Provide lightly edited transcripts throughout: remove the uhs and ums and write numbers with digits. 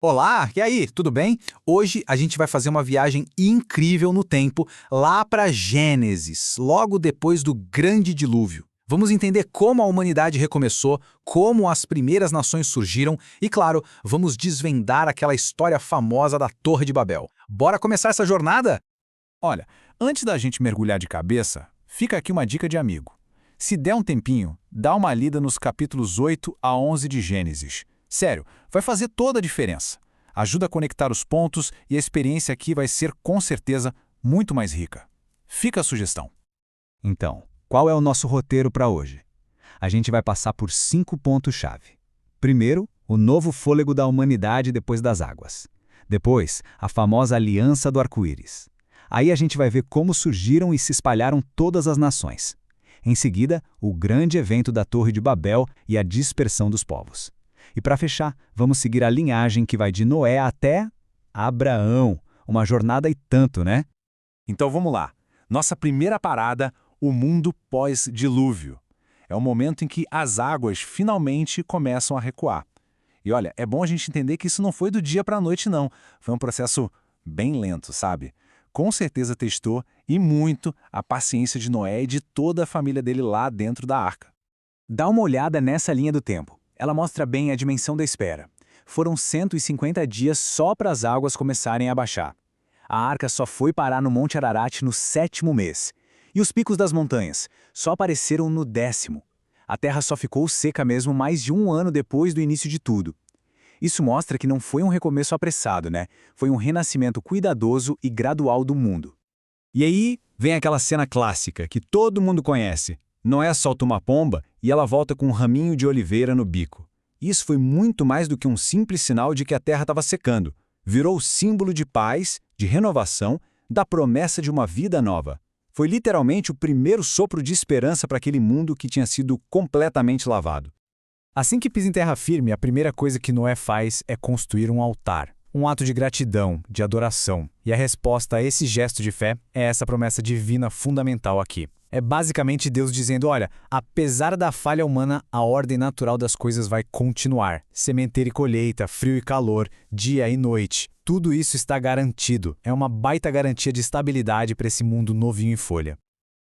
Olá, e aí, tudo bem? Hoje a gente vai fazer uma viagem incrível no tempo, lá para Gênesis, logo depois do grande dilúvio. Vamos entender como a humanidade recomeçou, como as primeiras nações surgiram e, claro, vamos desvendar aquela história famosa da Torre de Babel. Bora começar essa jornada? Olha, antes da gente mergulhar de cabeça, fica aqui uma dica de amigo. Se der um tempinho, dá uma lida nos capítulos 8 a 11 de Gênesis. Sério, vai fazer toda a diferença. Ajuda a conectar os pontos e a experiência aqui vai ser, com certeza, muito mais rica. Fica a sugestão. Então, qual é o nosso roteiro para hoje? A gente vai passar por 5 pontos-chave. Primeiro, o novo fôlego da humanidade depois das águas. Depois, a famosa Aliança do Arco-Íris. Aí a gente vai ver como surgiram e se espalharam todas as nações. Em seguida, o grande evento da Torre de Babel e a dispersão dos povos. E para fechar, vamos seguir a linhagem que vai de Noé até Abraão. Uma jornada e tanto, né? Então vamos lá. Nossa primeira parada, o mundo pós-dilúvio. É o momento em que as águas finalmente começam a recuar. E olha, é bom a gente entender que isso não foi do dia para a noite, não. Foi um processo bem lento, sabe? Com certeza testou e muito a paciência de Noé e de toda a família dele lá dentro da arca. Dá uma olhada nessa linha do tempo. Ela mostra bem a dimensão da espera. Foram 150 dias só para as águas começarem a baixar. A arca só foi parar no Monte Ararat no 7º mês. E os picos das montanhas só apareceram no 10º. A terra só ficou seca mesmo mais de 1 ano depois do início de tudo. Isso mostra que não foi um recomeço apressado, né? Foi um renascimento cuidadoso e gradual do mundo. E aí vem aquela cena clássica que todo mundo conhece. Noé solta uma pomba e ela volta com um raminho de oliveira no bico. Isso foi muito mais do que um simples sinal de que a terra estava secando. Virou o símbolo de paz, de renovação, da promessa de uma vida nova. Foi literalmente o primeiro sopro de esperança para aquele mundo que tinha sido completamente lavado. Assim que pisa em terra firme, a primeira coisa que Noé faz é construir um altar. Um ato de gratidão, de adoração. E a resposta a esse gesto de fé é essa promessa divina fundamental aqui. É basicamente Deus dizendo, olha, apesar da falha humana, a ordem natural das coisas vai continuar. Sementeira e colheita, frio e calor, dia e noite. Tudo isso está garantido. É uma baita garantia de estabilidade para esse mundo novinho em folha.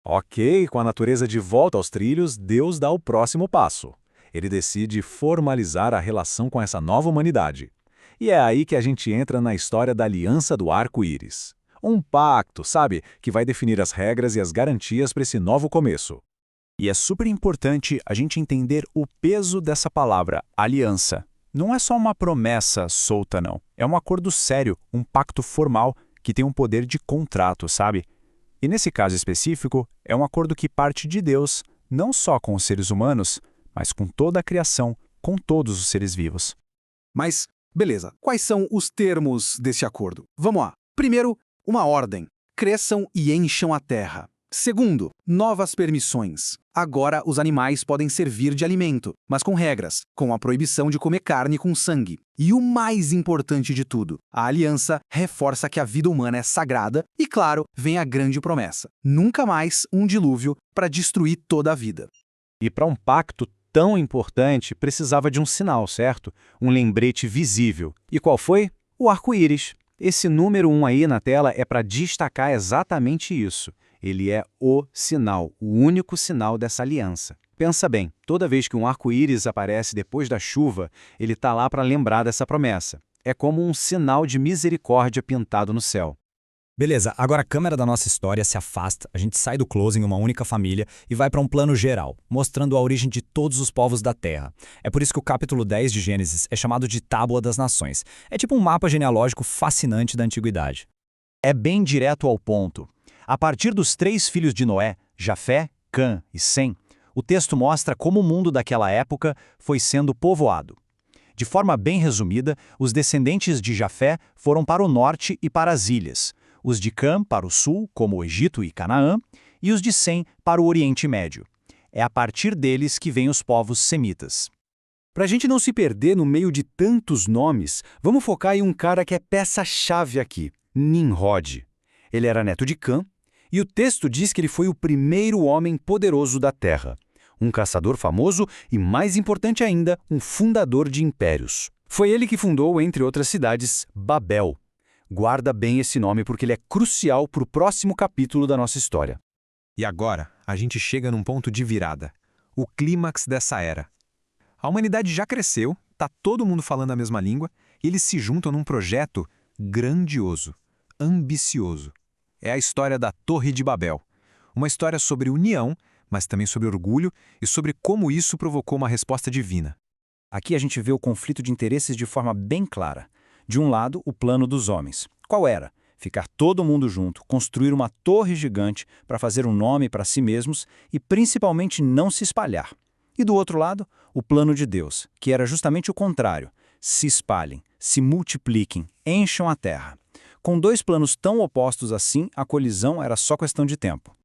Ok, com a natureza de volta aos trilhos, Deus dá o próximo passo. Ele decide formalizar a relação com essa nova humanidade. E é aí que a gente entra na história da Aliança do Arco-Íris. Um pacto, sabe, que vai definir as regras e as garantias para esse novo começo. E é super importante a gente entender o peso dessa palavra, aliança. Não é só uma promessa solta, não. É um acordo sério, um pacto formal que tem um poder de contrato, sabe? E nesse caso específico, é um acordo que parte de Deus, não só com os seres humanos, mas com toda a criação, com todos os seres vivos. Mas, beleza, quais são os termos desse acordo? Vamos lá. Primeiro, uma ordem. Cresçam e encham a terra. Segundo, novas permissões. Agora os animais podem servir de alimento, mas com regras, com a proibição de comer carne com sangue. E o mais importante de tudo, a aliança reforça que a vida humana é sagrada e, claro, vem a grande promessa. Nunca mais um dilúvio para destruir toda a vida. E para um pacto tão importante, precisava de um sinal, certo? Um lembrete visível. E qual foi? O arco-íris. Esse número 1 aí na tela é para destacar exatamente isso. Ele é o sinal, o único sinal dessa aliança. Pensa bem, toda vez que um arco-íris aparece depois da chuva, ele está lá para lembrar dessa promessa. É como um sinal de misericórdia pintado no céu. Beleza, agora a câmera da nossa história se afasta, a gente sai do close em uma única família e vai para um plano geral, mostrando a origem de todos os povos da Terra. É por isso que o capítulo 10 de Gênesis é chamado de Tábua das Nações. É tipo um mapa genealógico fascinante da antiguidade. É bem direto ao ponto. A partir dos 3 filhos de Noé, Jafé, Cã e Sem, o texto mostra como o mundo daquela época foi sendo povoado. De forma bem resumida, os descendentes de Jafé foram para o norte e para as ilhas, os de Cã para o sul, como o Egito e Canaã, e os de Sem para o Oriente Médio. É a partir deles que vêm os povos semitas. Para a gente não se perder no meio de tantos nomes, vamos focar em um cara que é peça-chave aqui, Nimrod. Ele era neto de Cã, e o texto diz que ele foi o primeiro homem poderoso da Terra. Um caçador famoso e, mais importante ainda, um fundador de impérios. Foi ele que fundou, entre outras cidades, Babel. Guarda bem esse nome porque ele é crucial para o próximo capítulo da nossa história. E agora, a gente chega num ponto de virada. O clímax dessa era. A humanidade já cresceu, tá todo mundo falando a mesma língua, e eles se juntam num projeto grandioso, ambicioso. É a história da Torre de Babel. Uma história sobre união, mas também sobre orgulho e sobre como isso provocou uma resposta divina. Aqui a gente vê o conflito de interesses de forma bem clara. De um lado, o plano dos homens. Qual era? Ficar todo mundo junto, construir uma torre gigante para fazer um nome para si mesmos e principalmente não se espalhar. E do outro lado, o plano de Deus, que era justamente o contrário. Se espalhem, se multipliquem, encham a terra. Com dois planos tão opostos assim, a colisão era só questão de tempo.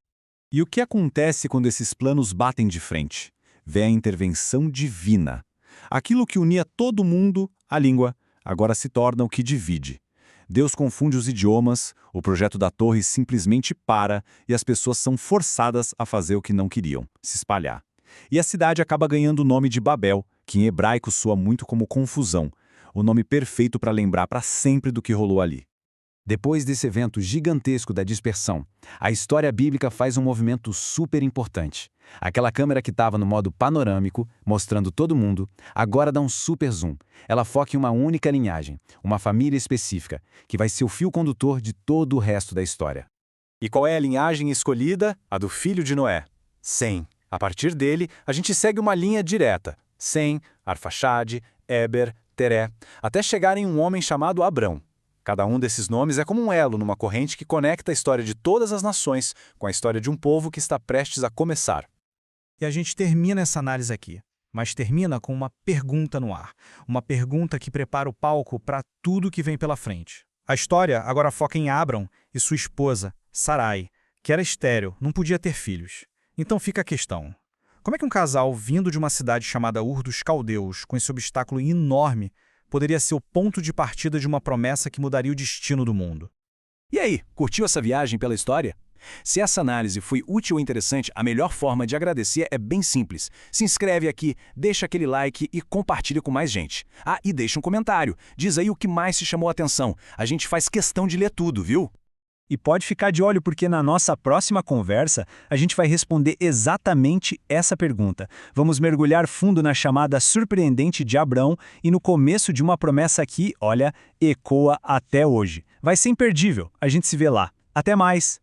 E o que acontece quando esses planos batem de frente? Vê a intervenção divina. Aquilo que unia todo mundo, a língua, agora se torna o que divide. Deus confunde os idiomas, o projeto da torre simplesmente para e as pessoas são forçadas a fazer o que não queriam, se espalhar. E a cidade acaba ganhando o nome de Babel, que em hebraico soa muito como confusão, o nome perfeito para lembrar para sempre do que rolou ali. Depois desse evento gigantesco da dispersão, a história bíblica faz um movimento super importante. Aquela câmera que estava no modo panorâmico, mostrando todo mundo, agora dá um super zoom. Ela foca em uma única linhagem, uma família específica, que vai ser o fio condutor de todo o resto da história. E qual é a linhagem escolhida? A do filho de Noé, Sem. A partir dele, a gente segue uma linha direta. Sem, Arfaxade, Eber, Teré, até chegar em um homem chamado Abrão. Cada um desses nomes é como um elo numa corrente que conecta a história de todas as nações com a história de um povo que está prestes a começar. E a gente termina essa análise aqui, mas termina com uma pergunta no ar. Uma pergunta que prepara o palco para tudo que vem pela frente. A história agora foca em Abrão e sua esposa, Sarai, que era estéril, não podia ter filhos. Então fica a questão. Como é que um casal vindo de uma cidade chamada Ur dos Caldeus, com esse obstáculo enorme, poderia ser o ponto de partida de uma promessa que mudaria o destino do mundo? E aí, curtiu essa viagem pela história? Se essa análise foi útil ou interessante, a melhor forma de agradecer é bem simples. Se inscreve aqui, deixa aquele like e compartilha com mais gente. Ah, e deixa um comentário. Diz aí o que mais te chamou a atenção. A gente faz questão de ler tudo, viu? E pode ficar de olho porque na nossa próxima conversa a gente vai responder exatamente essa pergunta. Vamos mergulhar fundo na chamada surpreendente de Abrão e no começo de uma promessa que, olha, ecoa até hoje. Vai ser imperdível. A gente se vê lá. Até mais!